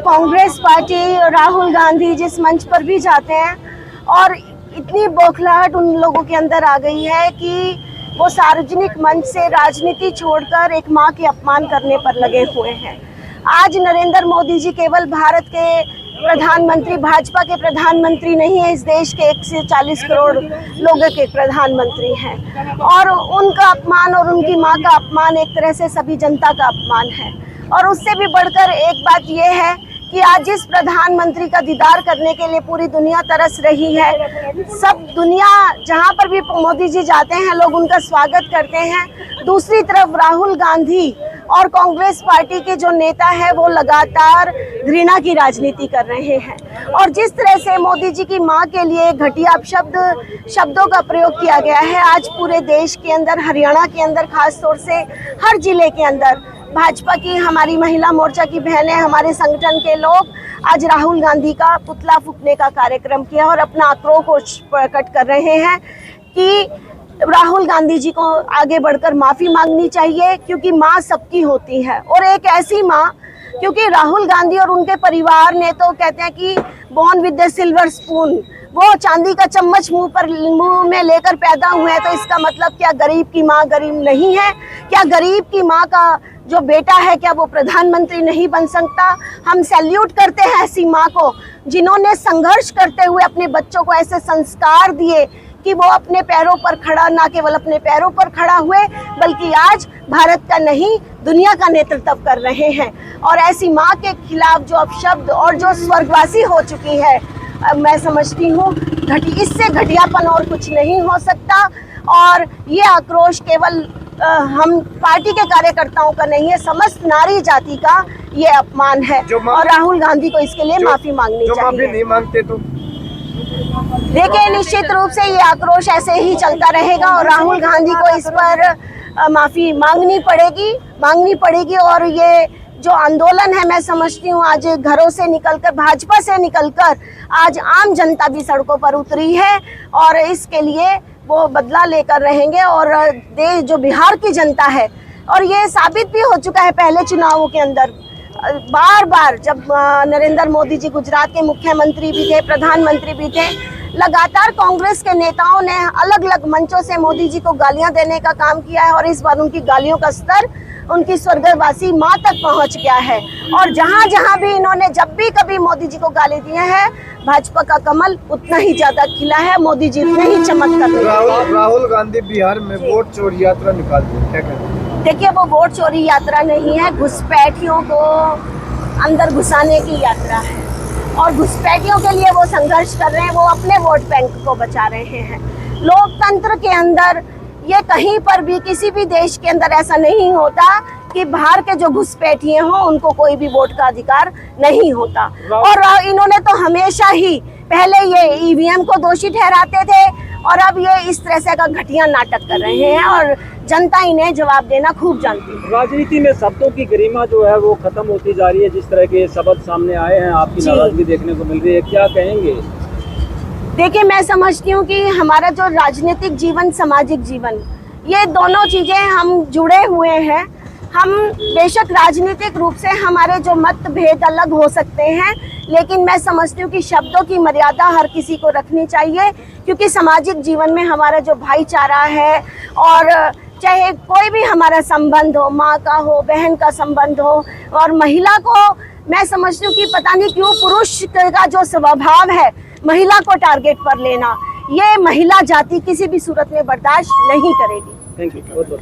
Congress party Rahul Gandhi जिस मंच पर भी जाते हैं और इतनी बौखलाहट उन लोगों के अंदर आ गई है कि वो सार्वजनिक मंच से राजनीति छोड़कर एक मां के अपमान करने पर लगे हुए हैं। आज नरेंद्र मोदी जी केवल भारत के प्रधानमंत्री, भाजपा के प्रधानमंत्री नहीं है, इस देश के 140 करोड़ लोगों के प्रधानमंत्री हैं और उनका अपमान और उनकी मां का अपमान एक तरह से सभी जनता का अपमान है। और उससे भी बढ़कर एक बात यह है कि आज जिस प्रधानमंत्री का दीदार करने के लिए पूरी दुनिया तरस रही है, सब दुनिया जहां पर भी मोदी जी जाते हैं लोग उनका स्वागत करते हैं। दूसरी तरफ राहुल गांधी और कांग्रेस पार्टी के जो नेता है वो लगातार घृणा की राजनीति कर रहे हैं और जिस तरह से मोदी जी की मां के लिए घटिया शब्दों का प्रयोग किया गया है, आज पूरे देश के अंदर, हरियाणा के अंदर खास तौर से हर जिले के अंदर भाजपा की, हमारी महिला मोर्चा की बहनें, हमारे संगठन के लोग आज राहुल गांधी का पुतला फूंकने का कार्यक्रम किया और अपना आक्रोश प्रकट कर रहे हैं कि राहुल गांधी जी को आगे बढ़कर माफी मांगनी चाहिए, क्योंकि माँ सबकी होती है और एक ऐसी माँ, क्योंकि राहुल गांधी और उनके परिवार ने तो कहते हैं कि born with the silver spoon, वो चांदी का चम्मच मुंह में लेकर पैदा हुए हैं। तो इसका मतलब क्या गरीब की माँ गरीब नहीं है? क्या गरीब की माँ का जो बेटा है क्या वो प्रधानमंत्री नहीं बन सकता? हम सैल्यूट करते हैं ऐसी माँ को जिन्होंने संघर्ष करते हुए अपने बच्चों को ऐसे संस्कार दिए कि वो अपने पैरों पर खड़ा, ना केवल अपने पैरों पर खड़ा हुए बल्कि आज भारत का नहीं दुनिया का नेतृत्व कर रहे हैं। और ऐसी माँ के खिलाफ जो अपशब्द और जो स्वर्गवासी हो चुकी है, मैं समझती हूँ इससे घटियापन और कुछ नहीं हो सकता। और ये आक्रोश केवल हम पार्टी के कार्यकर्ताओं का नहीं है, समस्त नारी जाति का ये अपमान है और राहुल गांधी को इसके लिए माफी मांगनी चाहिए। माफी नहीं मांगते तो देखिए, निश्चित रूप से ये आक्रोश ऐसे ही चलता रहेगा और राहुल गांधी को इस पर माफी मांगनी पड़ेगी। और ये जो आंदोलन है, मैं समझती हूँ आज घरों से निकलकर, भाजपा से निकलकर आज आम जनता भी सड़कों पर उतरी है और इसके लिए वो बदला लेकर रहेंगे। और देश जो बिहार की जनता है, और ये साबित भी हो चुका है पहले चुनावों के अंदर, बार बार जब नरेंद्र मोदी जी गुजरात के मुख्यमंत्री भी थे, प्रधानमंत्री भी थे, लगातार कांग्रेस के नेताओं ने अलग अलग मंचों से मोदी जी को गालियां देने का काम किया है और इस बार उनकी गालियों का स्तर उनकी स्वर्गवासी मां तक पहुंच गया है। और जहां जहां भी इन्होंने जब भी कभी मोदी जी को गाली दिए हैं, भाजपा का कमल उतना ही ज्यादा खिला है, मोदी जी उतने ही चमक कर रहे हैं। राहुल गांधी बिहार में वोट चोरी यात्रा निकालते हैं, क्या कहते हैं? देखिए, वो वोट चोरी यात्रा नहीं है, घुसपैठियों को अंदर घुसाने की यात्रा है और घुसपैठियों के लिए वो संघर्ष कर रहे हैं, वो अपने वोट बैंक को बचा रहे हैं। लोकतंत्र के अंदर ये कहीं पर भी, किसी भी देश के अंदर ऐसा नहीं होता कि बाहर के जो घुसपैठिए हों उनको कोई भी वोट का अधिकार नहीं होता। और इन्होंने तो हमेशा ही पहले ये ईवीएम को दोषी ठहराते थे और अब ये इस तरह से का घटिया नाटक कर रहे हैं और जनता इन्हें जवाब देना खूब जानती है। राजनीति में शब्दों की गरिमा जो है वो खत्म होती जा रही है। जिस तरह के शब्द सामने आए हैं, आपकी नाराजगी देखने को मिल रही है, क्या कहेंगे? देखिए, मैं समझती हूँ कि हमारा जो राजनीतिक जीवन, सामाजिक जीवन, ये दोनों चीजें हम जुड़े हुए हैं। हम बेशक राजनीतिक रूप से हमारे जो मतभेद अलग हो सकते हैं, लेकिन मैं समझती हूँ कि शब्दों की मर्यादा हर किसी को रखनी चाहिए, क्योंकि सामाजिक जीवन में हमारा जो भाईचारा है और चाहे कोई भी हमारा संबंध हो, माँ का हो, बहन का संबंध हो, और महिला को मैं समझती हूँ कि पता नहीं क्यों पुरुष का जो स्वभाव है महिला को टारगेट पर लेना, ये महिला जाति किसी भी सूरत में बर्दाश्त नहीं करेगी। Thank you.